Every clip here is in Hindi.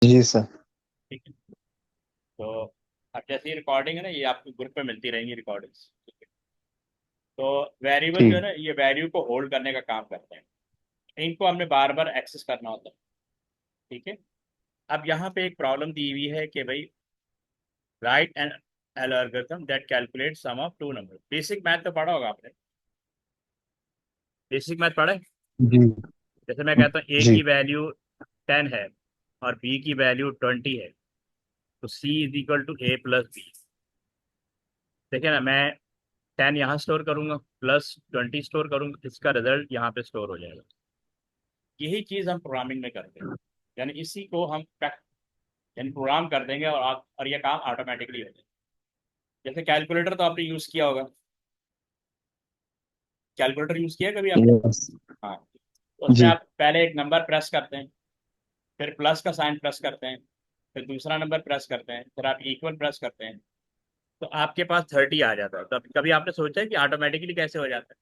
जी सर। ठीक है। तो अब जैसे ये रिकॉर्डिंग है ना, ये आपको ग्रुप पे मिलती रहेंगी रिकॉर्डिंग्स। तो वेरिएबल जो है ठीक। ना, ये वैल्यू को होल्ड करने का काम करते हैं। इनको हमने बार बार एक्सेस करना होता है। ठीक है। अब यहाँ पे एक प्रॉब्लम दी हुई है कि भाई write an algorithm that calculate sum of two number. Basic math तो पढ़ा होगा आपने। बेसिक मैथ पढ़ा है। जी। जैसे मैं कहता हूँ ए जी। की वैल्यू 10 है और बी की वैल्यू 20 है, तो C is equal to A plus B. देखिए ना, मैं 10 यहाँ स्टोर करूंगा प्लस 20 स्टोर करूंगा, इसका रिजल्ट यहाँ पे स्टोर हो जाएगा। यही चीज हम प्रोग्रामिंग में करते हैं। यानी इसी को हम यानी प्रोग्राम कर देंगे और ये काम ऑटोमेटिकली हो जाएगा। जैसे कैलकुलेटर तो आपने यूज किया होगा। कैलकुलेटर यूज किया है कभी आपने? यस। हाँ। तो उसमें जी। आप पहले एक नंबर प्रेस करते हैं, फिर प्लस का साइन प्रेस करते हैं, फिर दूसरा नंबर प्रेस करते हैं, फिर आप इक्वल प्रेस करते हैं, तो आपके पास 30 आ जाता है। तो कभी आपने सोचा है कि ऑटोमेटिकली कैसे हो जाता है?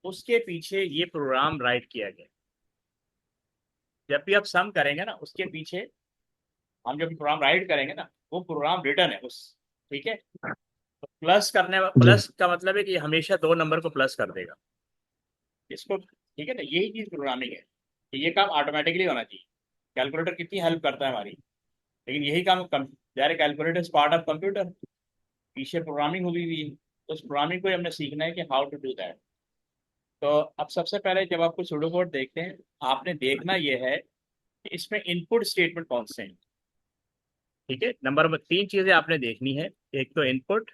उसके पीछे ये प्रोग्राम राइट किया गया। जब भी आप सम करेंगे ना, उसके पीछे हम जब प्रोग्राम राइट करेंगे ना, वो प्रोग्राम रिटर्न है उस। ठीक है। तो जी। प्लस का मतलब है कि ये हमेशा दो नंबर को प्लस कर देगा इसको। ठीक है ना, यही चीज प्रोग्रामिंग है कि ये काम ऑटोमेटिकली होना चाहिए। कैलकुलेटर कितनी हेल्प करता है हमारी, लेकिन यही काम direct calculator is part of computer. पीछे प्रोग्रामिंग हुई हुई है, तो उस प्रोग्रामिंग को ही हमने सीखना है कि हाउ टू डू दैट। तो अब सबसे पहले जब आप कोई सूडो कोड देखते हैं, आपने देखना यह है कि इसमें इनपुट स्टेटमेंट कौन से हैं। ठीक है। नंबर तीन चीजें आपने देखनी है। एक तो इनपुट।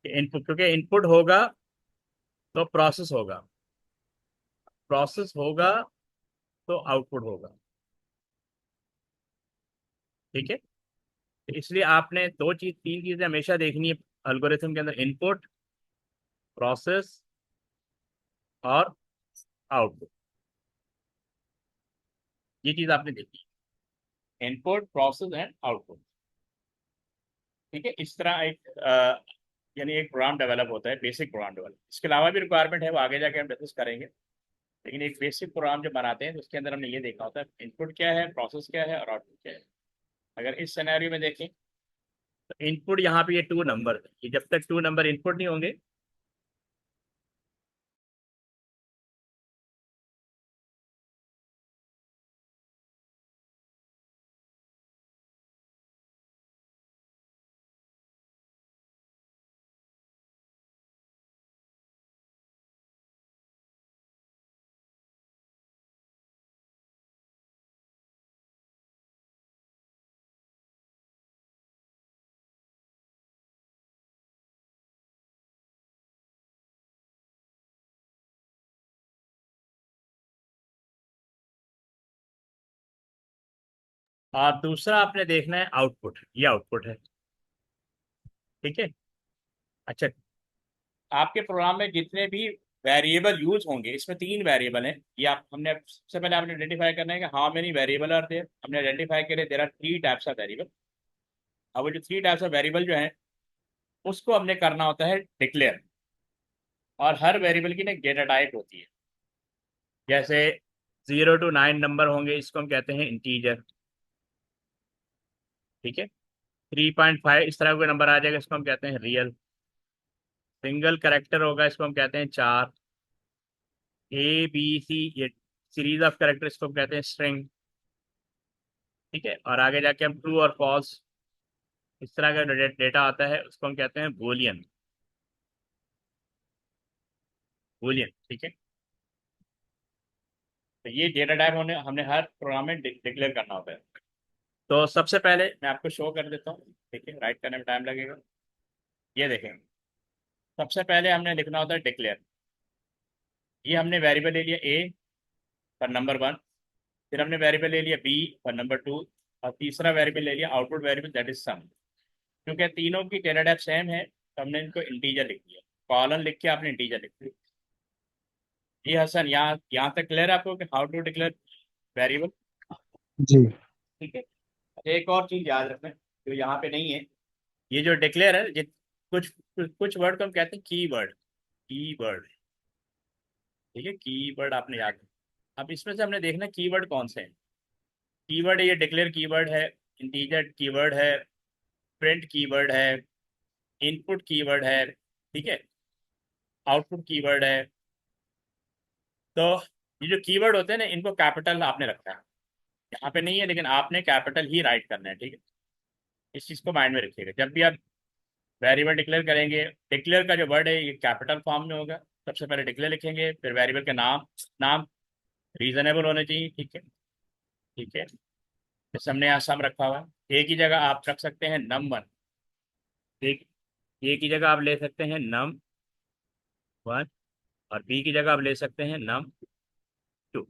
इनपुट क्योंकि इनपुट होगा तो प्रोसेस होगा, प्रोसेस होगा तो आउटपुट होगा। ठीक है। तो इसलिए आपने तीन चीजें हमेशा देखनी है एल्गोरिथम के अंदर: इनपुट, प्रोसेस और आउटपुट। ये चीज आपने देखी है, इनपुट प्रोसेस एंड आउटपुट। ठीक है। इस तरह एक यानी एक प्रोग्राम डेवलप होता है, बेसिक प्रोग्राम डेवलप। इसके अलावा भी रिक्वायरमेंट है, वो आगे जाके हम डिस्कस करेंगे। लेकिन एक बेसिक प्रोग्राम जब बनाते हैं तो उसके अंदर हमने ये देखा होता है इनपुट क्या है, प्रोसेस क्या है और आउटपुट क्या है। अगर इस सिनेरियो में देखें तो इनपुट यहाँ पे ये टू नंबर, ये जब तक टू नंबर इनपुट नहीं होंगे। और दूसरा आपने देखना है आउटपुट, ये आउटपुट है। ठीक है। अच्छा, आपके प्रोग्राम में जितने भी वेरिएबल यूज होंगे, इसमें तीन वेरिएबल हैं। ये आप हमने सबसे पहले आपने आइडेंटिफाई करना है कि how many variable are there. हमने आइडेंटिफाई करे there are three types of variable. अब वो जो थ्री टाइप्स ऑफ वेरिएबल जो है, उसको हमने करना होता है डिक्लेयर। और हर वेरिएबल की ना एक डेटा टाइप होती है। जैसे 0 to 9 नंबर होंगे, इसको हम कहते हैं इंटीजर। ठीक है। 3.5 इस तरह का नंबर आ जाएगा, इसको हम कहते हैं रियल। सिंगल करेक्टर होगा, इसको हम कहते हैं चार। ABC, ये सीरीज ऑफ करेक्टर, इसको हम कहते हैं स्ट्रिंग। ठीक है। और आगे जाके हम ट्रू और फॉल्स, इस तरह का डेटा आता है, उसको हम कहते हैं बूलियन। बूलियन। ठीक है। तो ये डेटा टाइप होने हमने हर प्रोग्राम में डिक्लेयर करना होता है। तो सबसे पहले मैं आपको शो कर देता हूँ। ठीक है, राइट करने में टाइम लगेगा। ये देखेंगे, सबसे पहले हमने लिखना होता है डिक्लेयर। ये हमने वेरिएबल ले लिया ए फॉर नंबर वन, फिर हमने वेरिएबल ले लिया बी फॉर नंबर टू, और तीसरा वेरिएबल ले लिया output variable that is sum. क्योंकि तीनों की डेटा टाइप सेम है, तो हमने इनको इंटीजर लिख दिया। कॉलन लिख के आपने इंटीजर लिख दिया। जी हसन, यहाँ तक क्लियर है आपको कि हाउ टू डिक्लेयर वेरिएबल? जी। ठीक है। अच्छा, एक और चीज याद रखना जो यहाँ पे नहीं है। ये जो डिक्लेयर है, कुछ कुछ वर्ड को हम कहते हैं की वर्ड। की वर्ड। ठीक है, की वर्ड आपने याद रखना। अब इसमें से हमने देखना की वर्ड कौन से हैं। कीवर्ड है, ये डिक्लेयर कीवर्ड है, इंटीजर कीवर्ड है, प्रिंट कीवर्ड है, इनपुट कीवर्ड है, ठीक है, आउटपुट कीवर्ड है। तो ये जो कीवर्ड होते हैं ना, इनको कैपिटल आपने रखा है, यहाँ पे नहीं है लेकिन आपने कैपिटल ही राइट करना है, ठीक है। इस चीज़ को माइंड में रखिएगा जब भी आप वेरिएबल डिक्लेयर करेंगे। डिक्लेयर का जो वर्ड है ये कैपिटल फॉर्म में होगा। सबसे पहले डिक्लेयर लिखेंगे, फिर वेरिएबल के नाम, नाम रीजनेबल होने चाहिए, ठीक है, ठीक है। जैसे हमने यहाँ सम रखा हुआ है, ए की जगह आप रख सकते हैं num1, एक ए की जगह आप ले सकते हैं num1, और बी की जगह आप ले सकते हैं num2।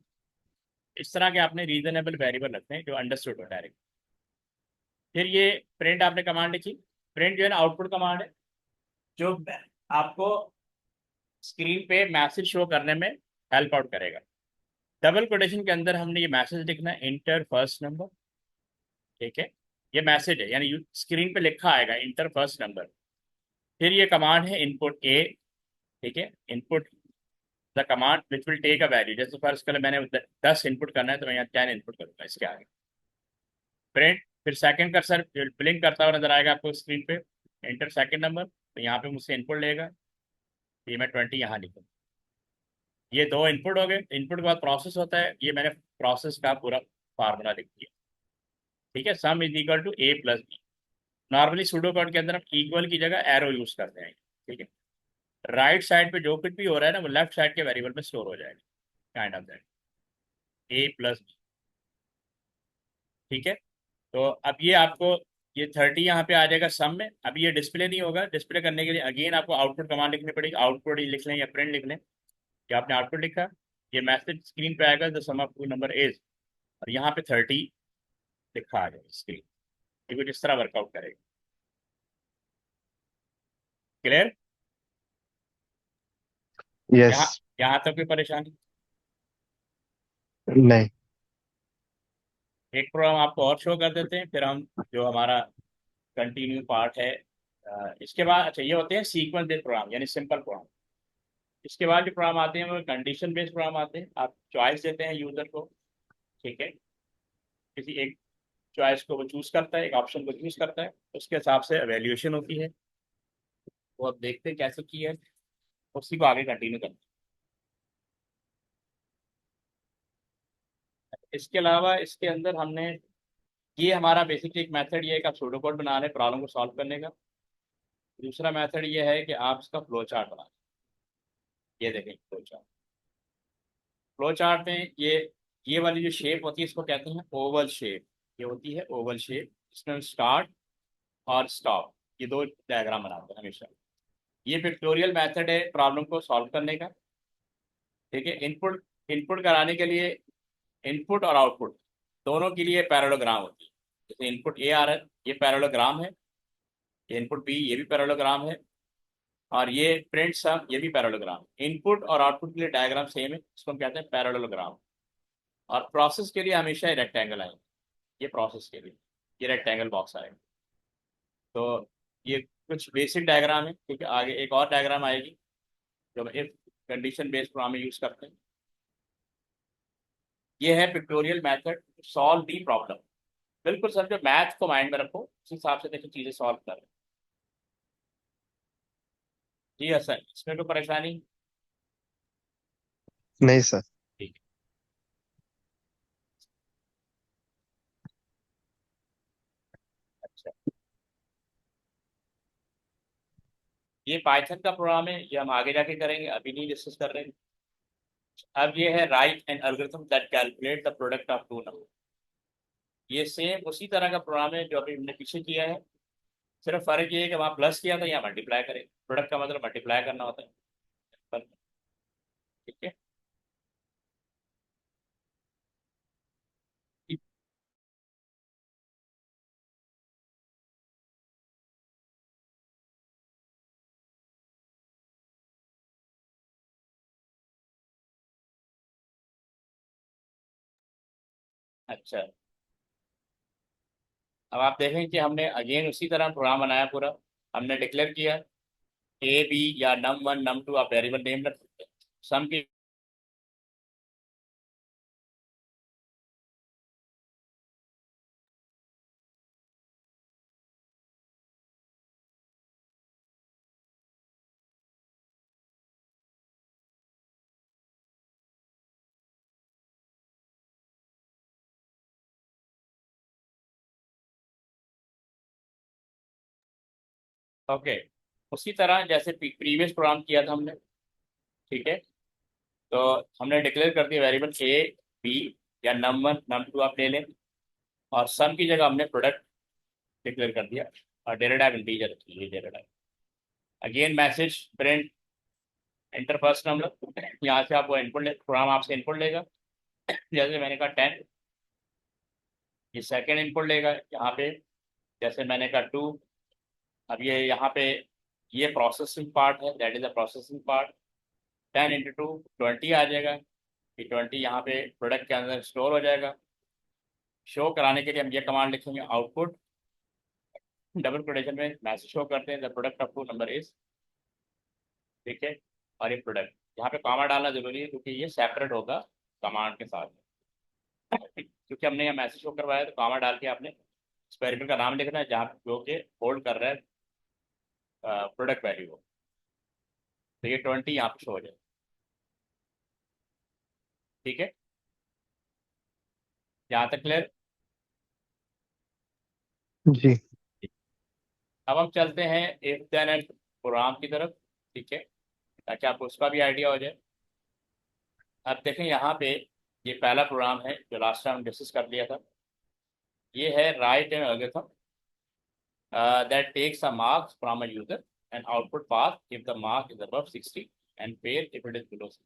इस तरह के आपने रीजनेबल वेरिएबल रखते हैं जो अंडरस्टूड हो डायरेक्ट। फिर ये प्रिंट आपने कमांड लिखी। प्रिंट जो है ना आउटपुट कमांड है, जो आपको स्क्रीन पे मैसेज शो करने में हेल्प आउट करेगा। डबल कोटेशन के अंदर हमने ये मैसेज लिखना है, इंटर फर्स्ट नंबर, ठीक है। ये मैसेज है, यानी स्क्रीन पे लिखा आएगा इंटर फर्स्ट नंबर। फिर ये कमांड है इनपुट ए, ठीक है, input the command which will take a value. जैसे फर्स्ट कल मैंने 10 इनपुट करना है तो मैं यहाँ 10 इनपुट करूँगा इसके आगे। प्रिंट, फिर सेकंड कर्सर ब्लिंक करता हुआ नजर आएगा आपको स्क्रीन पे, इंटर सेकंड नंबर, तो यहाँ पे मुझसे इनपुट लेगा, ये मैं 20 यहाँ लिखूँ। ये दो इनपुट हो गए। इनपुट के बाद प्रोसेस होता है, ये मैंने प्रोसेस का पूरा फार्मूला लिख दिया, ठीक है। Sum is equal to A plus B. Normally pseudo code के अंदर हम इक्वल की जगह एरो यूज करते हैं, ठीक है। राइट साइड पे जो कुछ भी हो रहा है ना वो लेफ्ट साइड के वेरिएबल में स्टोर हो जाएगा, kind of that, A plus B, ठीक है। तो अब ये आपको ये 30 यहाँ पे आ जाएगा सम में। अब ये डिस्प्ले नहीं होगा, डिस्प्ले करने के लिए अगेन आपको आउटपुट कमांड लिखनी पड़ेगी। आउटपुट ही लिख लें या प्रिंट लिख लें, कि आपने आउटपुट लिखा, ये मैसेज स्क्रीन पे आएगा the sum of two number is, और यहाँ पे 30 लिखा आ जाएगा स्क्रीन। ये कुछ इस तरह वर्कआउट करेगा। क्लियर? यस। यहाँ यहाँ तक कोई परेशानी? नहीं। एक प्रोग्राम आपको और शो कर देते हैं, फिर हम जो हमारा कंटिन्यू पार्ट है इसके बाद। अच्छा, ये होते हैं सीक्वेंस बेस्ड प्रोग्राम, यानी सिंपल प्रोग्राम। इसके बाद जो प्रोग्राम आते हैं वो कंडीशन बेस्ड प्रोग्राम आते हैं। आप चॉइस देते हैं यूजर को, ठीक है, किसी एक चॉइस को वो चूज करता है, एक ऑप्शन को चूज करता है, उसके हिसाब से एवेल्यूएशन होती है। वो अब देखते हैं कैसे की है, उसी को आगे कंटिन्यू करते हैं। इसके अलावा इसके अंदर हमने, ये हमारा बेसिकली एक मेथड ये है कि आप सूडो कोड बना रहे हैं प्रॉब्लम को सॉल्व करने का। दूसरा मेथड ये है कि आप इसका फ्लो चार्ट बना, ये देखें फ्लो चार्ट। फ्लो चार्ट में ये वाली जो शेप होती है इसको कहते हैं ओवल शेप। ये होती है ओवल शेप, इसमें स्टार्ट और स्टॉप, ये दो डायग्राम बनाते हैं हमेशा। ये पिक्टोरियल मेथड है प्रॉब्लम को सॉल्व करने का, ठीक है। इनपुट इनपुट कराने के लिए इनपुट और आउटपुट दोनों के लिए पैरेललोग्राम होती है। जैसे इनपुट ए आ रहा है, ये पैरेललोग्राम है, इनपुट बी ये भी पैरेललोग्राम है, और ये प्रिंट सम ये भी पैरेललोग्राम। इनपुट और आउटपुट के लिए डायग्राम सेम है, इसको हम कहते हैं पैरेललोग्राम। और प्रोसेस के लिए हमेशा ये रेक्टेंगल आएंगे, ये प्रोसेस के लिए ये रेक्टेंगल बॉक्स आएगा। तो ये कुछ बेसिक डायग्राम है, ठीक है। आगे एक और डायग्राम आएगी जो इफ कंडीशन बेस्ड प्रोग्राम में यूज करते हैं। ये है pictorial method solve the problem. बिल्कुल समझो, मैथ को माइंड में रखो, उस हिसाब से देखो चीजें सॉल्व कर। जी हाँ सर, इसमें कोई परेशानी? नहीं सर। ठीक है, अच्छा। ये पाइथन का प्रोग्राम है, ये हम आगे जाके करेंगे, अभी नहीं डिस्कस कर रहे हैं। अब ये है write an algorithm that calculate the product of two number. ये सेम उसी तरह का प्रोग्राम है जो अभी हमने पीछे किया है, सिर्फ फर्क ये है कि वहाँ प्लस किया था, यहाँ मल्टीप्लाई करें। प्रोडक्ट का मतलब मल्टीप्लाई करना होता है, ठीक है। अच्छा, अब आप देखें कि हमने अगेन उसी तरह प्रोग्राम बनाया पूरा। हमने डिक्लेयर किया ए बी या num1 num2, आप वेरिएबल नेम रख सकते हैं। सम की ओके, उसी तरह जैसे प्रीवियस प्रोग्राम किया था हमने, ठीक है। तो हमने डिक्लेयर कर दिया वेरिएबल ए, बी या num1 num2 आप ले लें, और सम की जगह हमने प्रोडक्ट डिक्लेयर कर दिया, और डेटा टाइप इंटीजर रखी है, data type. Again message print enter first number, यहाँ से आप वो इनपुट ले, प्रोग्राम आपसे इनपुट लेगा, जैसे मैंने कहा 10, ये सेकेंड इनपुट लेगा यहाँ पे, जैसे मैंने कहा 2। अब ये यहाँ पे ये प्रोसेसिंग पार्ट है, that is the processing part. 10 × 2 20 आ जाएगा, कि 20 यहाँ पे प्रोडक्ट के अंदर स्टोर हो जाएगा। शो कराने के लिए हम ये कमांड लिखेंगे, आउटपुट डबल कोटेशन में मैसेज शो करते हैं, the product of two number is, ठीक है। और ये प्रोडक्ट, यहाँ पे कॉमा डालना जरूरी है क्योंकि ये सेपरेट होगा कमांड के साथ, क्योंकि हमने यहाँ मैसेज शो करवाया तो कॉमा डाल के आपने इस वेरिएबल का नाम लिखना है जहाँ जो कि होल्ड कर रहा है प्रोडक्ट वैल्यू को। तो ये 20 यहाँ पे शो हो जाए, ठीक है। यहाँ तक क्लियर। जी। अब हम चलते हैं इफ देन एंड प्रोग्राम की तरफ, ठीक है, ताकि आपको उसका भी आइडिया हो जाए। अब देखें यहाँ पे, ये पहला प्रोग्राम है जो लास्ट टाइम डिस्कस कर लिया था। ये है write an algorithm that takes a marks from a user and output path if the mark is above 60 and fail if it is below 60।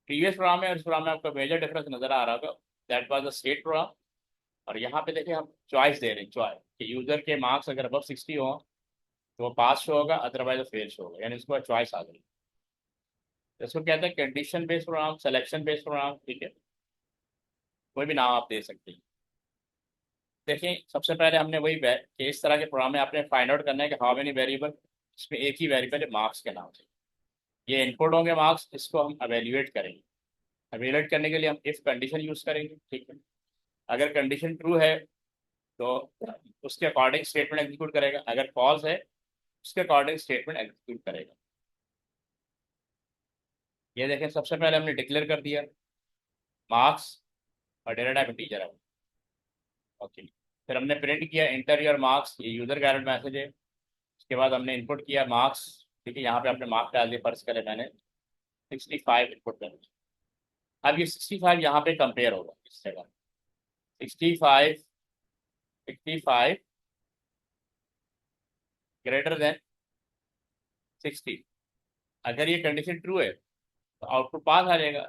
Previous programme में और इस प्रोग्राम में आपको मेजर डिफरेंस नजर आ रहा होगा, that was the state program. और यहाँ पे देखिए हम चॉइस दे रहे हैं, चॉइस कि यूजर के मार्क्स अगर अबव 60 हो तो वो पास शो होगा, अदरवाइज वो फेल शो होगा, यानी उसको चॉइस आ गई। इसको कहते हैं condition based program, selection based program, ठीक है, कोई भी नाम आप दे सकते हैं। देखिए सबसे पहले हमने वही कि इस तरह के प्रोग्राम में आपने फाइंड आउट करना है कि हाउ मेनी वेरिएबल, इसमें एक ही वेरिएबल है मार्क्स के नाम से, ये इनपुट होंगे मार्क्स, इसको हम एवेल्युएट करेंगे। एवेल्युएट करने के लिए हम इफ कंडीशन यूज करेंगे, ठीक है। अगर कंडीशन ट्रू है तो उसके अकॉर्डिंग स्टेटमेंट एग्जीक्यूट करेगा, अगर फॉल्स है उसके अकॉर्डिंग स्टेटमेंट एग्जीक्यूट करेगा। ये देखें सबसे पहले हमने डिक्लेयर कर दिया मार्क्स और डेटा टाइप इंटीजर है, ओके। फिर हमने प्रिंट किया इंटर योर मार्क्स, ये यूजर गाइडेड मैसेज है। उसके बाद हमने इनपुट किया मार्क्स, ठीक है, यहाँ पे आपने मार्क्स डाल दिया, फर्ज करें मैंने 65 इनपुट कर दिया। अब ये 65 यहाँ पे कंपेयर होगा इस जगह, 65 65 ग्रेटर देन 60। अगर ये कंडीशन ट्रू है तो आउटपुट पास आ जाएगा,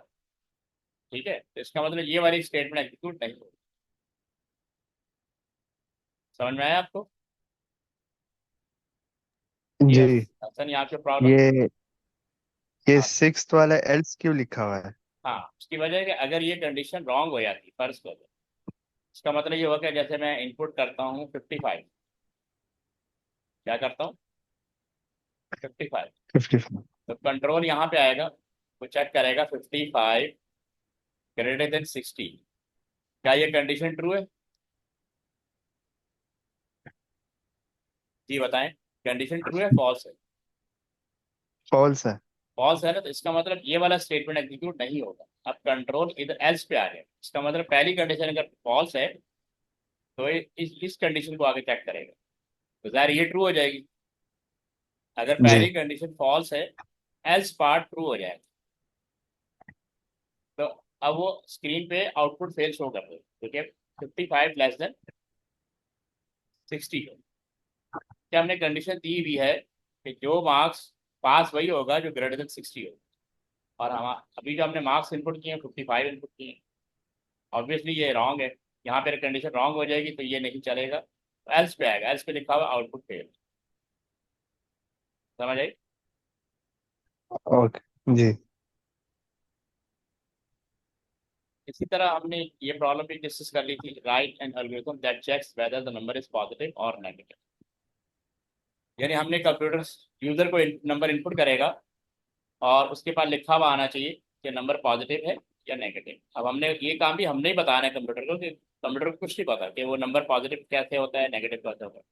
ठीक है। तो इसका मतलब ये वाली स्टेटमेंट एग्जीक्यूट नहीं होगी। समझ में आया आपको? ये जी। असन यहाँ पे प्रॉब्लम। ये हाँ, सिक्स्थ वाला एल्स क्यों लिखा हुआ है? हाँ, उसकी वजह है कि अगर ये कंडीशन रॉन्ग हो जाती फर्स्ट को, इसका मतलब ये होगा कि जैसे मैं इनपुट करता हूँ 55, क्या करता हूँ 55, 55। तो कंट्रोल यहाँ पे आएगा, वो चेक करेगा 55 ग्रेटर देन 60, क्या ये कंडीशन ट्रू है? जी बताएं, कंडीशन ट्रू है फॉल्स है? फॉल्स है। फॉल्स है ना, तो इसका मतलब ये वाला स्टेटमेंट एग्जीक्यूट नहीं होगा। अब कंट्रोल इधर एल्स पे आ गया, इसका मतलब पहली कंडीशन अगर फॉल्स है तो ये इस कंडीशन को आगे चेक करेगा, तो ज़ाहिर ये ट्रू हो जाएगी। अगर जी। पहली कंडीशन फॉल्स है, एल्स पार्ट ट्रू हो जाएगा। तो अब वो स्क्रीन पे आउटपुट फेल शो कर दे, ठीक है, 55 लेस देन 60। क्या हमने कंडीशन दी हुई है कि जो मार्क्स पास वही होगा जो ग्रेटर देन 60 हो, और हम अभी जो हमने मार्क्स इनपुट किए हैं 55 इनपुट किए हैं, ऑब्वियसली ये रॉन्ग है। यहाँ पे कंडीशन रॉन्ग हो जाएगी तो ये नहीं चलेगा, तो एल्स पे आएगा, एल्स पे लिखा हुआ आउटपुट फेल। समझ आई? ओके। जी। इसी तरह हमने ये प्रॉब्लम भी डिस्कस कर ली थी, write an algorithm that checks whether the number is positive और नेगेटिव। यानी हमने कंप्यूटर यूजर को नंबर इनपुट करेगा और उसके पास लिखा हुआ आना चाहिए कि नंबर पॉजिटिव है या नेगेटिव। अब हमने ये काम भी हमने ही बताना है कंप्यूटर को, कि कंप्यूटर को कुछ नहीं पता कि वो नंबर पॉजिटिव कैसे होता है, नेगेटिव कैसे होता है।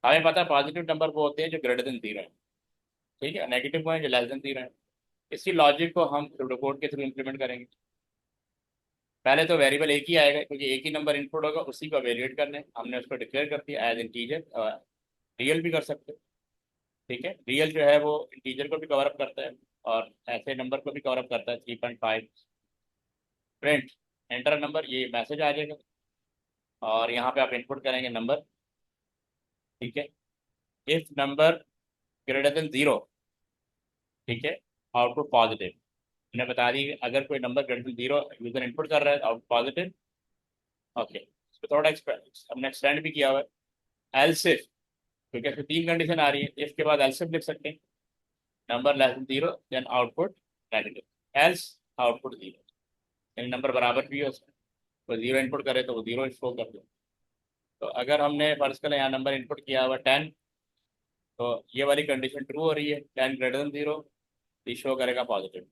हमें पता है पॉजिटिव नंबर वो होते हैं जो ग्रेटर देन 0 है, ठीक है, नेगेटिव वो है जो लेस देन 0 है। इसी लॉजिक को हम कोड के थ्रू इम्प्लीमेंट करेंगे। पहले तो वेरिएबल एक ही आएगा क्योंकि एक ही नंबर इनपुट होगा, उसी को एवेल्युएट करना है। हमने उसको डिक्लेयर कर दिया एज इंटीजर, रियल भी कर सकते हो, ठीक है, रियल जो है वो इंटीजर को भी कवर अप करता है और ऐसे नंबर को भी कवर अप करता है। 3.5 प्रिंट एंटर नंबर, ये मैसेज आ जाएगा और यहाँ पे आप इनपुट करेंगे नंबर। ठीक है, इफ नंबर ग्रेटर देन 0, ठीक है, आउटपुट पॉजिटिव। मैंने बता दी अगर कोई number greater than 0 user input कर रहा है आउटपुट पॉजिटिव। ओके, इसको थोड़ा हमने एक्सटेंड भी किया हुआ है। एल्स इफ, क्योंकि इसमें 3 कंडीशन आ रही है, इफ के बाद एल्स इफ लिख सकते हैं। Number less than 0 then output negative, else output 0। यानी नंबर बराबर भी हो उसमें, तो 0 इनपुट करे तो वो 0 शो कर दो। तो अगर हमने फर्ज करें यहाँ नंबर इनपुट किया हुआ 10, तो ये वाली कंडीशन ट्रू हो रही है, 10 ग्रेटर देन 0, ये शो करेगा पॉजिटिव।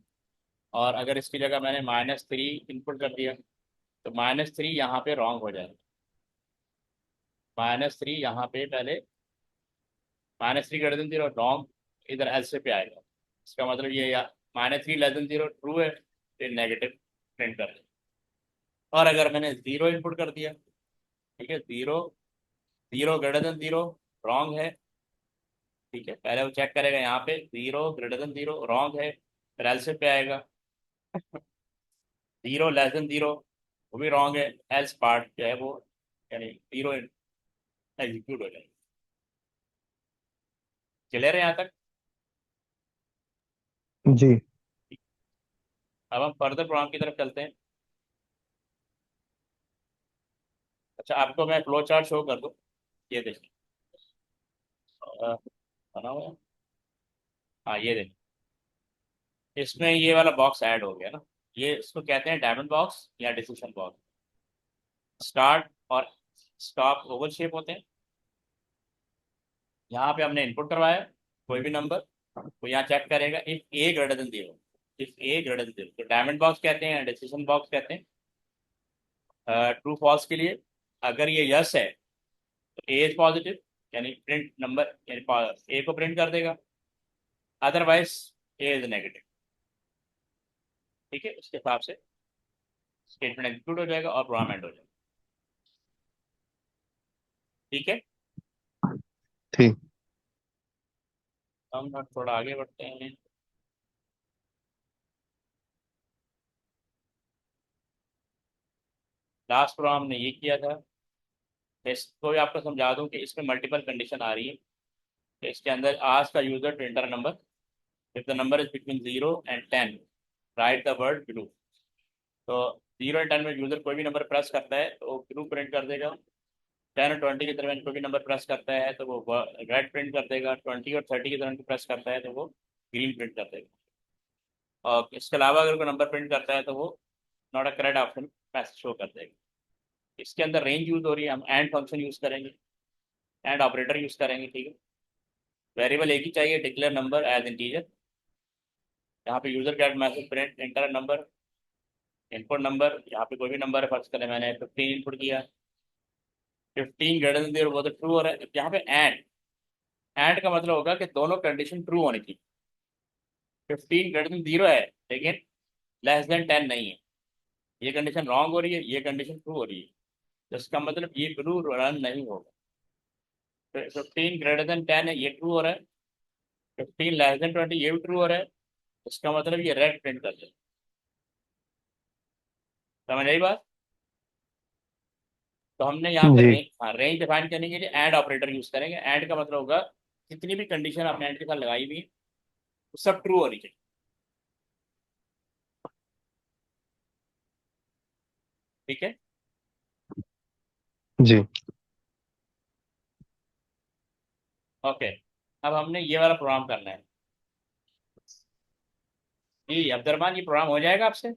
और अगर इसकी जगह मैंने -3 इनपुट कर दिया, तो -3 यहाँ पे रॉन्ग हो जाएगा। -3 यहाँ पे पहले, -3 ग्रेटर देन 0 रॉन्ग, इधर एल से पे आएगा। इसका मतलब ये या -3 लेस देन 0 ट्रू है, फिर नेगेटिव प्रिंट कर दें। और अगर मैंने 0 इनपुट कर दिया, ठीक है, 0, 0 ग्रेटर देन 0 रॉन्ग है। ठीक है, पहले वो चेक करेगा यहाँ पे 0 ग्रेटर देन 0 रॉन्ग है, फिर एल से पे आएगा। 0 लेस देन 0 वो भी रॉन्ग है, एल्स पार्ट जो है वो, यानी 0 एग्जीक्यूट हो जाएगा। क्लियर है यहाँ तक? जी। अब हम फर्दर प्रोग्राम की तरफ चलते हैं। अच्छा, आपको मैं फ्लो चार्ट शो कर दूँ, ये देखिए। बना हुआ है। हाँ, ये देखिए, इसमें ये वाला बॉक्स ऐड हो गया ना, ये इसको कहते हैं डायमंड बॉक्स या डिसीजन बॉक्स। स्टार्ट और स्टॉप ओवल शेप होते हैं। यहाँ पे हमने इनपुट करवाया कोई भी नंबर, तो यहाँ चेक करेगा if A greater than 0, if A greater than 0, तो डायमंड बॉक्स कहते हैं, डिसीजन बॉक्स कहते हैं। ट्रू फॉल्स के लिए अगर ये यस है तो ए इज पॉजिटिव, यानी प्रिंट नंबर, यानी ए को प्रिंट कर देगा। Otherwise A is negative. ठीक है, उसके हिसाब से स्टेटमेंट एग्जीक्यूट हो जाएगा और प्रोग्राम एंड हो जाएगा। ठीक है, ठीक। हम अब थोड़ा आगे बढ़ते हैं। लास्ट प्रोग्राम हमने ये किया था। इसको भी आपको समझा दूं कि इसमें मल्टीपल कंडीशन आ रही है। तो इसके अंदर आज का user to enter number, if the number is between 0 and 10, write the word blue. तो 0 और 10 में यूजर कोई भी नंबर प्रेस करता है तो वो ब्लू प्रिंट कर देगा। 10 और 20 के दरमियान कोई भी नंबर प्रेस करता है तो वो रेड प्रिंट कर देगा। 20 और 30 के दरमियान प्रेस करता है तो वो ग्रीन प्रिंट कर देगा। और इसके अलावा अगर कोई नंबर प्रिंट करता है तो वो not a correct option message show कर देगा। इसके अंदर रेंज यूज हो रही है, हम एंड फंक्शन यूज करेंगे, एंड ऑपरेटर यूज करेंगे। ठीक है, वेरिएबल एक ही चाहिए, डिक्लेयर नंबर एज इंटीजर। यहाँ पे user get message print enter number, input number, यहाँ पे कोई भी नंबर है, फर्स्ट करें मैंने 15 इनपुट किया, 15 ग्रेटर देन 0 वो तो ट्रू हो रहा है। यहाँ पे एंड, एंड का मतलब होगा कि दोनों कंडीशन ट्रू होनी चाहिए। 15 ग्रेटर देन 0 है लेकिन लेस देन 10 नहीं है, ये कंडीशन रॉन्ग हो रही है, ये कंडीशन ट्रू हो रही है, तो इसका मतलब ये ट्रू रन नहीं होगा। तो 15 ग्रेटर देन 10 है, ये ट्रू हो रहा है। 15 लेस देन 20 ये भी ट्रू हो रहा है, इसका मतलब ये रेड प्रिंट कर दे। समझ आई बात? तो हमने यहाँ पे जी। रेंज, हाँ, रेंज डिफाइन करने के लिए एंड ऑपरेटर यूज करेंगे। एंड का मतलब होगा जितनी भी कंडीशन आपने एंड के साथ लगाई हुई है वो सब ट्रू होनी चाहिए। ठीक है, जी। ओके। अब हमने ये वाला प्रोग्राम करना है। जी अब्दुलरमान, ये प्रोग्राम हो जाएगा आपसे?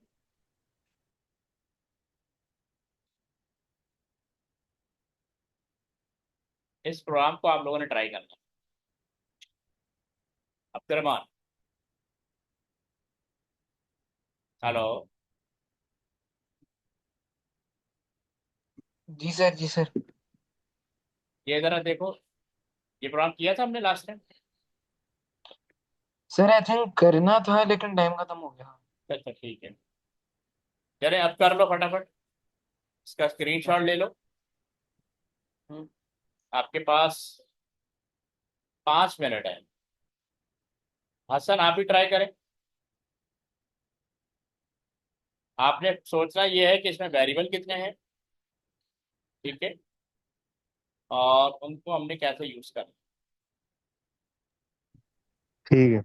इस प्रोग्राम को आप लोगों ने ट्राई करना है। अब्दुलरमान, हेलो, जी सर, जी सर। ये जरा देखो, ये प्रोग्राम किया था हमने last time. Sir I think करना था लेकिन टाइम खत्म हो गया। अच्छा ठीक है, चले अब कर लो फटाफट, इसका स्क्रीनशॉट ले लो। हम्म। आपके पास 5 मिनट है। हसन आप भी ट्राई करें। आपने सोचना ये है कि इसमें वेरिएबल कितने हैं, ठीक है, और उनको हमने कैसे यूज करना। ठीक है।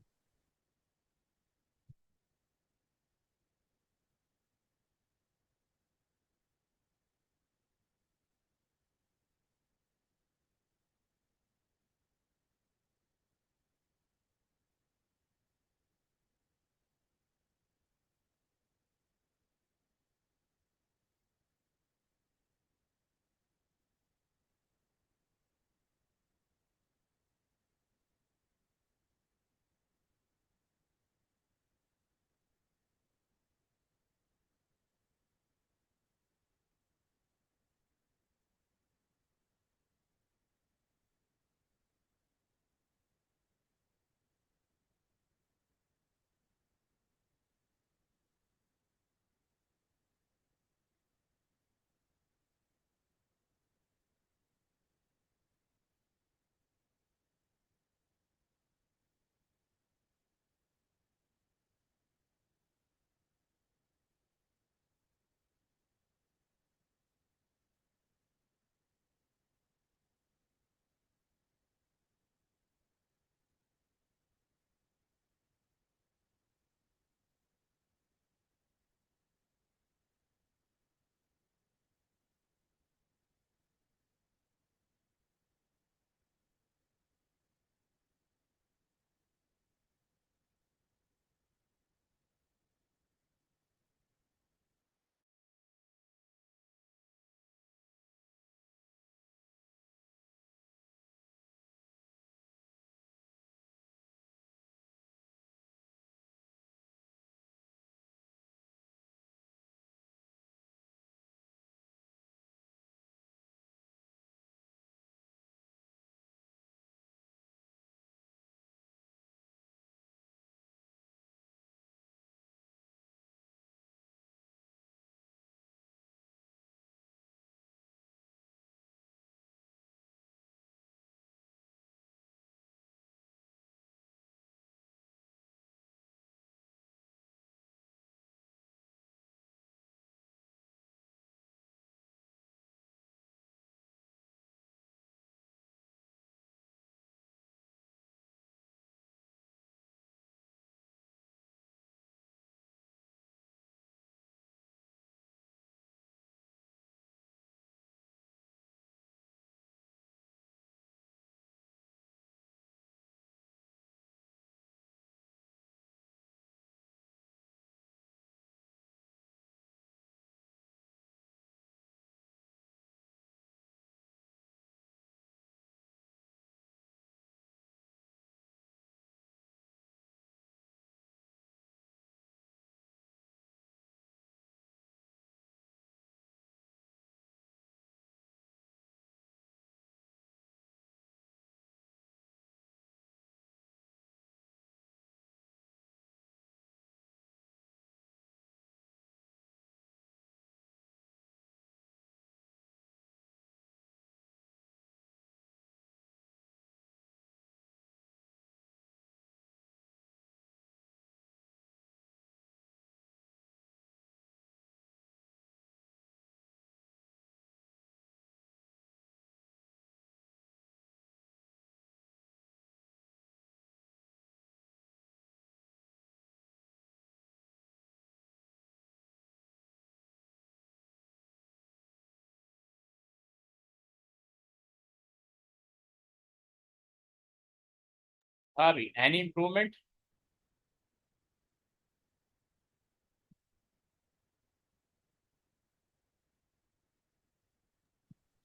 हाँ भी एनी इम्प्रूवमेंट।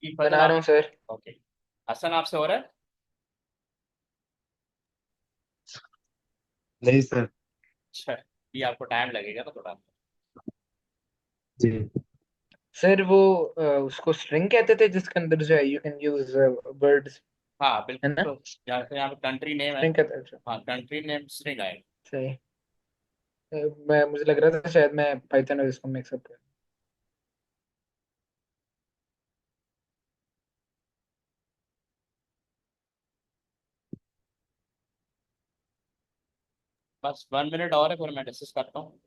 की फजल बना रहा आप। हूँ सर। ओके। हसन आपसे हो रहा है। नहीं सर। अच्छा, ये आपको टाइम लगेगा ना थोड़ा। जी। सर वो उसको स्ट्रिंग कहते थे जिसके अंदर जो है यू कैन यूज वर्ड्स, हाँ बिल्कुल, है ना? तो जैसे यहाँ पे कंट्री नेम है। स्ट्रिंग कहते थे। हाँ, कंट्री नेम स्ट्रिंग आएगा। सही। मैं मुझे लग रहा था शायद मैं पाइथन और इसको मिक्सअप कर। बस 1 मिनट और है, फिर मैं डिस्कस करता हूँ।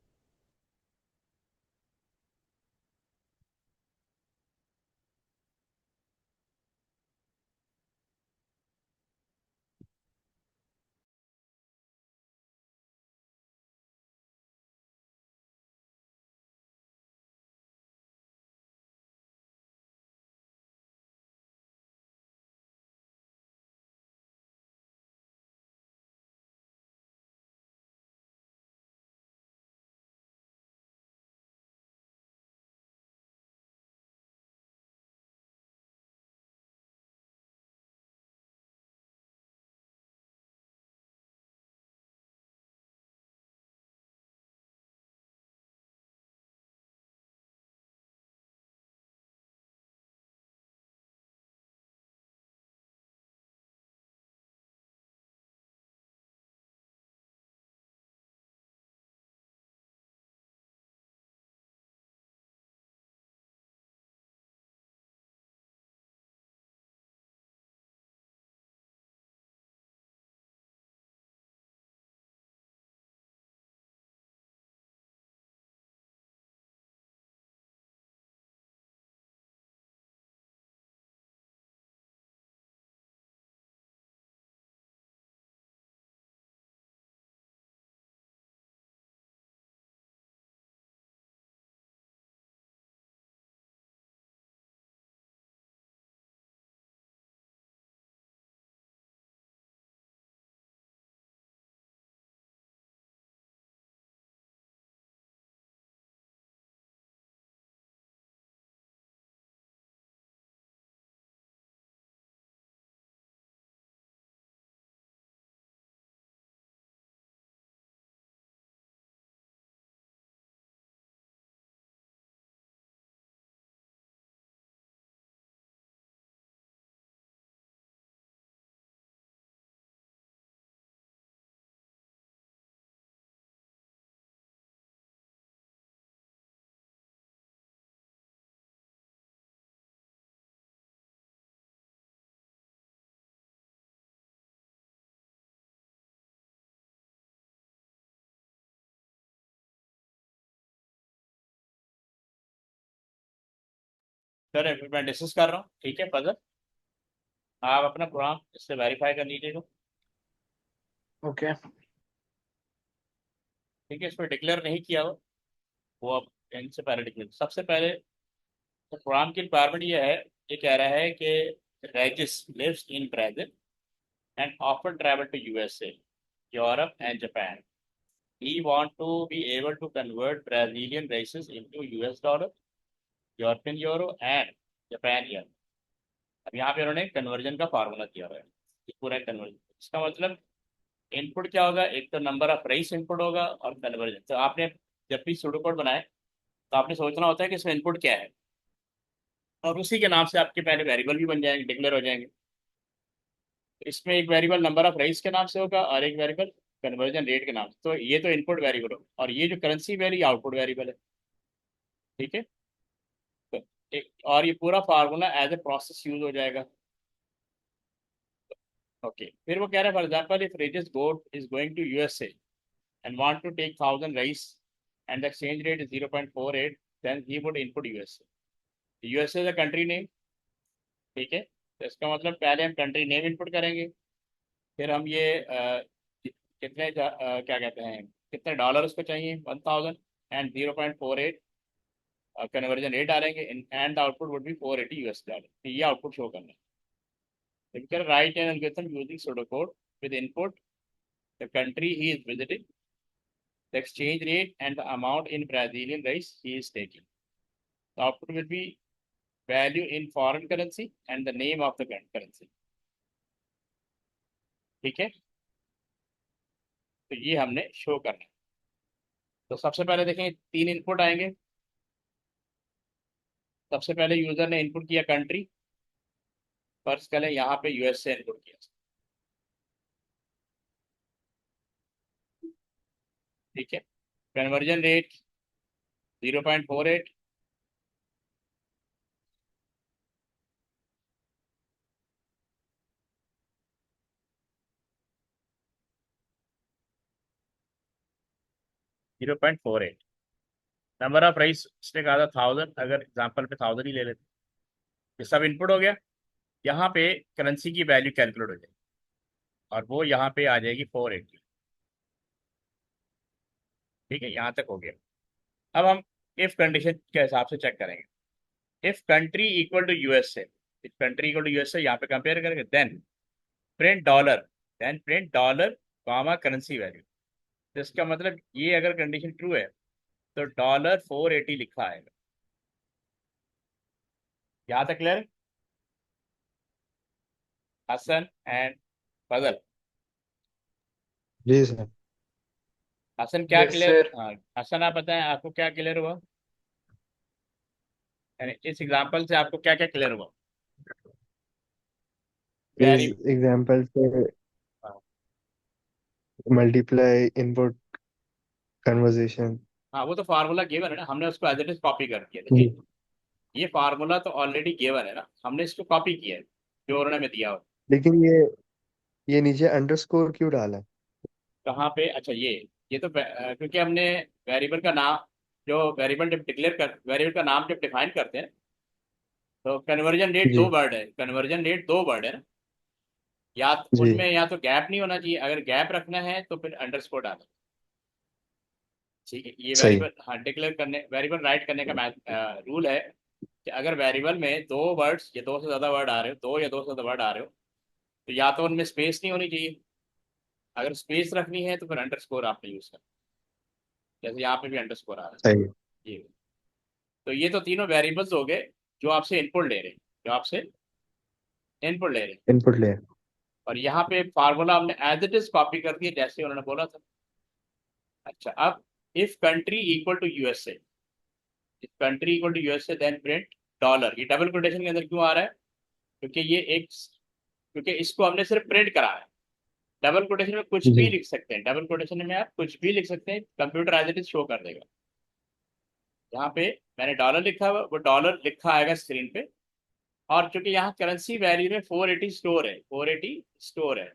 चलो फिर मैं डिस्कस कर रहा हूँ, ठीक है फजल। आप अपना प्रोग्राम इससे वेरीफाई कर लीजिएगा। ओके। ठीक है, इस पर डिक्लेयर नहीं किया हो, वो अब इनसे पहले डिक्लेयर। सबसे पहले तो प्रोग्राम की रिक्वायरमेंट ये है, ये कह रहा है कि Regis lives in Brazil and often travel to USA, Europe and Japan. He want to be able to convert Brazilian reais into US dollar, European euro and Japan yen। अब यहाँ पे उन्होंने कन्वर्जन का फार्मूला दिया हुआ है, ये पूरा कन्वर्जन। इसका मतलब इनपुट क्या होगा, एक तो नंबर ऑफ राइस इनपुट होगा और कन्वर्जन। तो आपने जब भी सूडो कोड बनाए तो आपने सोचना होता है कि इसमें इनपुट क्या है, और उसी के नाम से आपके पहले वेरिएबल भी बन जाएंगे, डिक्लेयर हो जाएंगे। तो इसमें एक वेरिएबल नंबर ऑफ राइस के नाम से होगा और एक वेरिएबल कन्वर्जन रेट के नाम से। तो ये तो इनपुट वेरिएबल होगा, और ये जो करेंसी वैल्यू आउटपुट वेरिएबल है। ठीक है। तो एक और ये पूरा formula as a process use हो जाएगा। ओके, फिर वो कह रहा है for example if Regis got is going to USA and want to take 1,000 rice and the exchange rate is 0.48, then he would input USA. USA is a country name, ठीक है। तो इसका मतलब पहले हम कंट्री नेम इनपुट करेंगे, फिर हम ये कितने क्या कहते हैं, कितने डॉलर उसको चाहिए, 1,000 एंड 0.48 कन्वर्जन रेट डालेंगे, and output would be 480 US dollar. तो ये आउटपुट शो करना है। फिर right an algorithm using pseudo code with input the country he is visiting, the exchange rate and the amount in Brazilian rice he is taking. The output will be value in foreign currency and the name of the currency। ठीक है, तो ये हमने शो करना है। तो सबसे पहले देखें, तीन इनपुट आएंगे। सबसे पहले यूजर ने इनपुट किया कंट्री, फर्स्ट करें यहाँ पे यूएस से इनपुट किया। ठीक है, conversion rate 0.48, 0.48। Number of rice इसने कहा था 1000, अगर एग्जाम्पल पे 1000 ही ले लेते। ये सब इनपुट हो गया। यहाँ पे करेंसी की वैल्यू कैलकुलेट हो जाएगी और वो यहाँ पे आ जाएगी 480। ठीक है, यहाँ तक हो गया। अब हम इफ कंडीशन के हिसाब से चेक करेंगे। If country equal to USA, if country equal to USA यहाँ पे कंपेयर करेंगे। Then print dollar, then print dollar comma currency value. तो इसका मतलब ये अगर कंडीशन ट्रू है तो $480 लिखा आएगा। यहाँ तक क्लियर? हसन एंड फजल। जी सर। हसन क्या यस क्लियर? सर। हाँ हसन, आप बताएं आपको क्या क्लियर हुआ, यानी इस एग्जांपल से आपको क्या क्या क्लियर हुआ? इस वेरी, एग्जांपल से मल्टीप्लाई इनपुट कन्वर्जेशन। हाँ वो तो फार्मूला गिवन है ना, हमने उसको एज इट इज कॉपी कर दिया। जी। देखिए ये फार्मूला तो ऑलरेडी गिवन है ना, हमने इसको कॉपी किया है जो उन्होंने में दिया हो। लेकिन ये नीचे अंडरस्कोर क्यों डाला है? कहाँ पे? अच्छा ये तो क्योंकि हमने वेरिएबल का नाम, जो वेरिएबल जब डिक्लेयर कर, वेरिएबल का नाम जब डिफाइन करते हैं तो कन्वर्जन रेट दो जी। वर्ड है, कन्वर्जन रेट दो वर्ड है ना। या जी। उनमें या तो गैप नहीं होना चाहिए, अगर गैप रखना है तो फिर अंडरस्कोर डालो। ठीक है, ये सही। वेरिएबल, हाँ डिक्लेयर करने, वेरिएबल राइट करने का रूल है कि अगर वेरिएबल में दो वर्ड्स या दो से ज्यादा वर्ड आ रहे हो, दो या दो से ज्यादा वर्ड आ रहे हो, तो या तो उनमें स्पेस नहीं होनी चाहिए, अगर स्पेस रखनी है तो फिर अंडरस्कोर आपने यूज करना। जैसे यहाँ पे भी अंडरस्कोर आ रहा सही। है ये। तो ये तो तीनों वेरिएबल्स हो गए जो आपसे इनपुट ले रहे हैं, जो आपसे इनपुट ले रहे हैं। इनपुट ले। और यहाँ पे फार्मूला हमने एज इट इज कॉपी कर दिया जैसे उन्होंने बोला था। अच्छा, अब if country equal to USA, if country equal to USA then print dollar. ये डबल कोटेशन के अंदर क्यों आ रहा है? क्योंकि ये एक, क्योंकि इसको हमने सिर्फ प्रिंट करा है। डबल कोटेशन में कुछ भी जी। लिख सकते हैं, डबल कोटेशन में आप कुछ भी लिख सकते हैं, computer as it is show कर देगा। यहाँ पे मैंने डॉलर लिखा हुआ, वो डॉलर लिखा आएगा स्क्रीन पे। और चूंकि यहाँ करेंसी वैल्यू में 480 स्टोर है, 480 स्टोर है,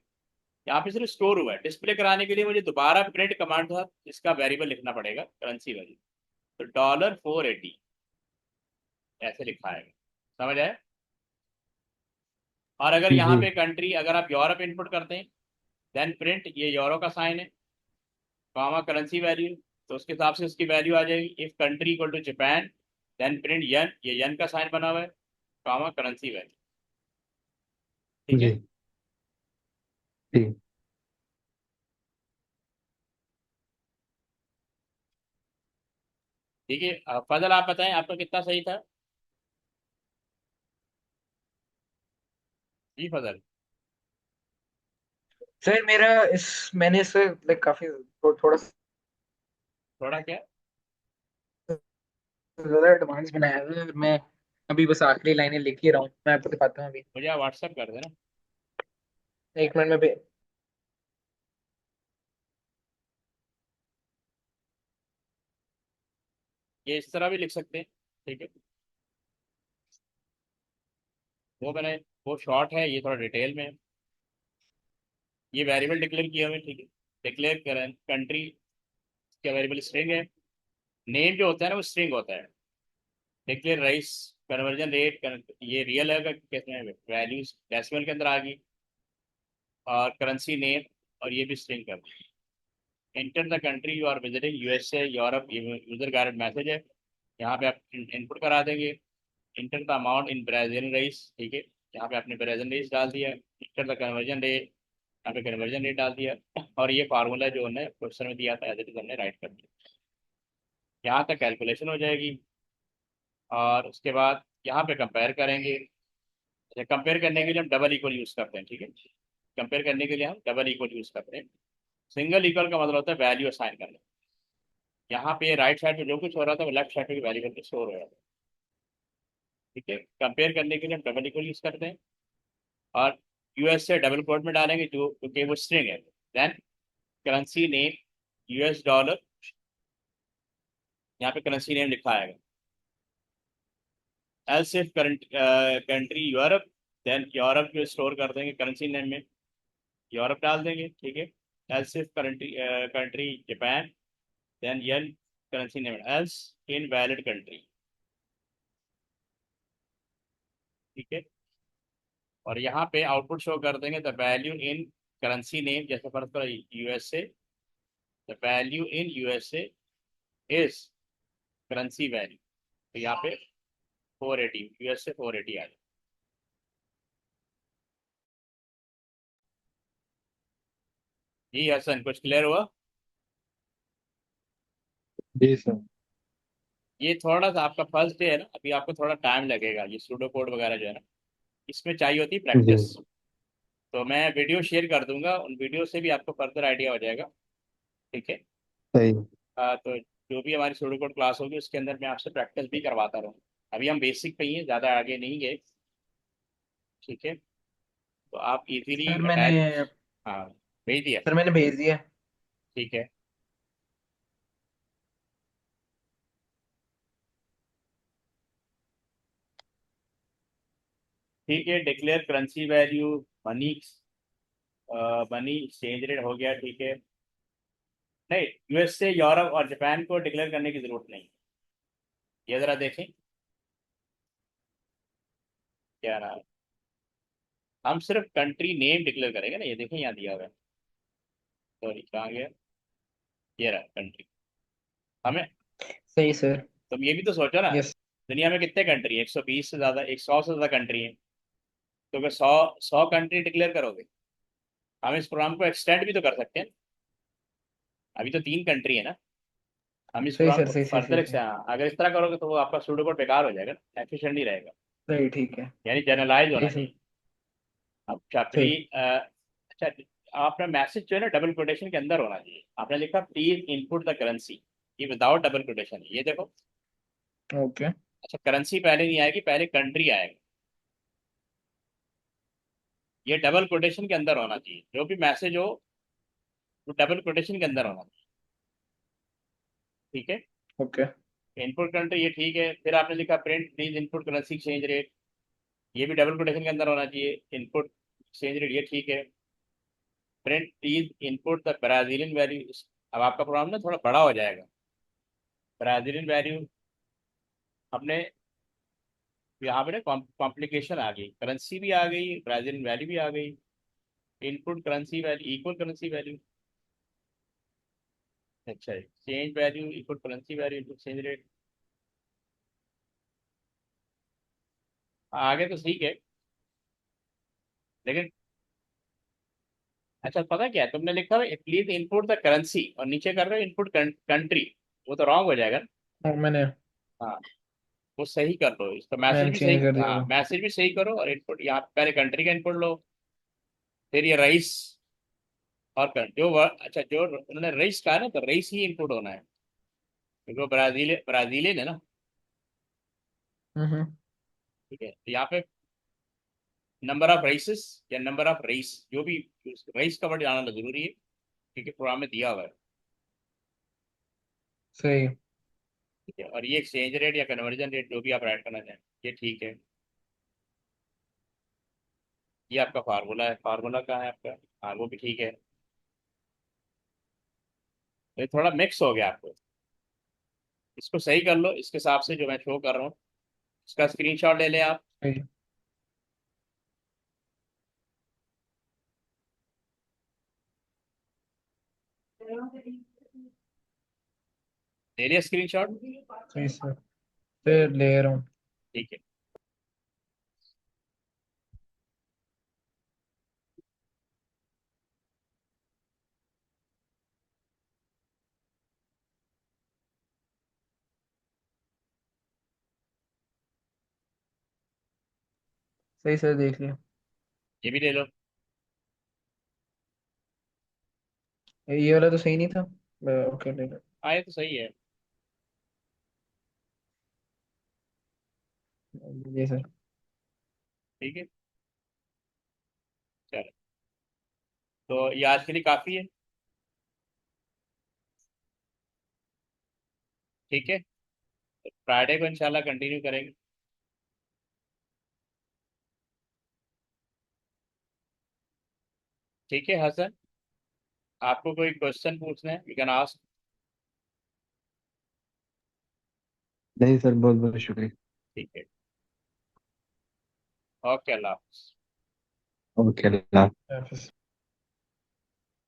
यहाँ पे सिर्फ स्टोर हुआ है। डिस्प्ले कराने के लिए मुझे दोबारा प्रिंट कमांड था, इसका वेरिएबल लिखना पड़ेगा करेंसी वैल्यू। तो $480 ऐसे लिखा है, समझ आए? और अगर यहाँ जी। पे कंट्री, अगर आप यूरोप इनपुट करते हैं देन प्रिंट, ये यूरो का साइन है, कॉमा करेंसी वैल्यू, तो उसके हिसाब से उसकी वैल्यू आ जाएगी। If country equal to Japan then print yen, ये यन का साइन बना हुआ है, कॉमा करेंसी वैल्यू। ठीक है। जी। जी। ठीक है, फजल आप बताएं आपका कितना सही था? जी फजल। सर मेरा इस मैंने इसे लाइक काफी थोड़ा सा थोड़ा क्या? ज्यादा एडवांस बनाया है और मैं अभी बस आखिरी लाइनें लिख ही रहा हूँ, मैं आपको दिखाता हूँ अभी। मुझे आप व्हाट्सअप कर देना। एक मिनट में भी। ये इस तरह भी लिख सकते हैं। ठीक है, वो मैंने, वो शॉर्ट है, ये थोड़ा डिटेल में है। ये वेरिएबल डिक्लेयर किया हुआ है। ठीक है, डिक्लेयर करें कंट्री, क्या वेरिएबल स्ट्रिंग है, नेम जो होता है ना वो स्ट्रिंग होता है। डिक्लेयर राइस, कन्वर्जन रेट, ये रियल है कितने वैल्यूज डेसिमल के अंदर आ गई, और करेंसी नेम, और ये भी स्ट्रिंग कर दी। Enter the country you are visiting, USA Europe, ये यूजर गाइडेड मैसेज है। यहाँ पे आप इनपुट करा देंगे। Enter the amount in Brazilian reais, ठीक है, यहाँ पे आपने ब्राजीलियन राइस डाल दिया। इंटर द कन्वर्जन रेट, यहाँ पे कन्वर्जन रेट डाल दिया। और ये फार्मूला जो हमने क्वेश्चन में दिया था एज इट इज हमने राइट कर दिया। यहाँ तक कैलकुलेशन हो जाएगी। और उसके बाद यहाँ पे कंपेयर करेंगे। कंपेयर करने के लिए हम डबल इक्वल यूज करते हैं। ठीक है, कंपेयर करने के लिए हम डबल इक्वल यूज करते हैं। सिंगल इक्वल का मतलब होता है वैल्यू असाइन करना। यहाँ पे राइट साइड पे जो कुछ हो रहा था वो लेफ्ट साइड पे वैल्यू करके स्टोर हो रहा था। ठीक है, कंपेयर करने के लिए हम डबल इक्वल यूज करते हैं। और यूएस से डबल कोट में डालेंगे जो, क्योंकि वो स्ट्रिंग है। Then currency name US dollar, यहाँ पे करेंसी नेम लिखा आएगा। Else if current country Europe, then Europe को स्टोर कर देंगे करेंसी नेम में, यूरोप डाल देंगे। ठीक है, else if country country Japan, then yen currency name else invalid country. ठीक है, और यहाँ पे आउटपुट शो कर देंगे the value in currency name, जैसे फर्स्ट करो USA, the value in USA is currency value. तो यहाँ पे 480, यूएसए 480 आ जाए। जी हसन, कुछ क्लियर हुआ? जी सर। ये थोड़ा सा आपका फर्स्ट डे है ना, अभी आपको थोड़ा टाइम लगेगा, ये सूडो कोड वगैरह जो है ना, इसमें चाहिए होती है जी। प्रैक्टिस। तो मैं वीडियो शेयर कर दूंगा, उन वीडियो से भी आपको फर्दर आइडिया हो जाएगा। ठीक है। सही। तो जो भी हमारी सूडो कोड क्लास होगी उसके अंदर मैं आपसे प्रैक्टिस भी करवाता रहूँ। अभी हम बेसिक पे ही हैं, ज़्यादा आगे नहीं गए। ठीक है, तो आप इजीली सर मैंने अटैच। हाँ, भेज दिया। सर मैंने भेज दिया। ठीक है। ठीक है, declare currency value, money, money exchange rate हो गया। ठीक है, नहीं, यूएस से यूरोप और जापान को डिक्लेयर करने की जरूरत नहीं। ये जरा देखें क्या रहा है। हम सिर्फ कंट्री नेम डिक्लेयर करेंगे ना, ये देखें यहाँ दिया हुआ है। सॉरी, कहाँ गया? ये रहा कंट्री। हमें, सही सर। तुम ये भी तो सोचो ना, यस। दुनिया में कितने कंट्री है? 120 से ज्यादा, 100 से ज्यादा कंट्री है। तो अगर 100 100 कंट्री डिक्लेयर करोगे, हम इस प्रोग्राम को एक्सटेंड भी तो कर सकते हैं। अभी तो 3 कंट्री है ना, हम इस सही प्रोग्राम सर, को सही सही सही फर्दर सही। अगर इस तरह करोगे तो वो आपका सूडो कोड बेकार हो जाएगा, एफिशिएंट नहीं रहेगा। सही ठीक है। यानी जनरलाइज होना सही सर। चाहिए। अब चाकरी, सही। अच्छा, आपका मैसेज जो है ना डबल कोटेशन के अंदर होना चाहिए। आपने लिखा प्लीज इनपुट द करेंसी, ये विदाउट डबल कोटेशन है, ये देखो। ओके। अच्छा, करेंसी पहले नहीं आएगी, पहले कंट्री आएगा। ये डबल कोटेशन के अंदर होना चाहिए, जो भी मैसेज हो वो डबल कोटेशन के अंदर होना चाहिए। ठीक है, ओके। इनपुट कंट्री ये ठीक है। फिर आपने लिखा print please input currency exchange rate, ये भी डबल कोटेशन के अंदर होना चाहिए। इनपुट एक्सचेंज रेट ये ठीक है। Print please input the Brazilian value. अब आपका प्रोग्राम ना थोड़ा बड़ा हो जाएगा। ब्राजीलियन वैल्यू अपने, यहाँ पे ना कॉम्प्लिकेशन आ गई, करेंसी भी आ गई, ब्राजीलियन वैल्यू भी आ गई। Input currency value equal currency value. अच्छा, change value equal currency value input change rate. आगे तो ठीक है, लेकिन अच्छा, पता क्या है, तुमने लिखा है प्लीज इनपुट द करेंसी और नीचे कर रहे हो इनपुट कंट्री, वो तो रॉन्ग हो जाएगा ना। और मैंने हाँ, वो सही कर लो, इसका मैसेज मैंने भी चेंज सही, कर दिया हाँ वो। मैसेज भी सही करो, और इनपुट यहाँ पे पहले कंट्री का इनपुट लो, फिर ये रईस और अच्छा, जो उन्होंने रईस कहा ना, तो रईस ही इनपुट होना है, क्योंकि वो ब्राजीलियन है ना। हम्म। ठीक है, तो यहाँ पे नंबर ऑफ राइसेस या नंबर ऑफ राइस, जो भी, राइस का वर्ड आना जरूरी है, क्योंकि प्रोग्राम में दिया हुआ है। सही। ठीक है, और ये एक्सचेंज रेट या कन्वर्जन रेट जो भी आप ऐड करना चाहें, ये ठीक है। ये आपका फार्मूला है, फार्मूला कहाँ है आपका? हाँ, वो भी ठीक है। तो ये थोड़ा मिक्स हो गया आपको, इसको सही कर लो इसके हिसाब से जो मैं शो कर रहा हूँ। इसका स्क्रीनशॉट ले लें आप। सही। ले लिया स्क्रीनशॉट? सही सर, फिर ले रहा हूँ। ठीक है। सही सर, देख लिया। ये भी ले लो। ये वाला तो सही नहीं था। ओके, ले लो। हाँ, ये तो सही है। जी सर। ठीक है, चलो, तो ये आज के लिए काफ़ी है। ठीक है, फ्राइडे को इंशाल्लाह कंटिन्यू करेंगे। ठीक है हसन, आपको कोई क्वेश्चन पूछना है, यू कैन आस्क। नहीं सर, बहुत बहुत शुक्रिया। ठीक है। ओके, अल्लाह हाफिज़। ओके, अल्लाह। हाफिज।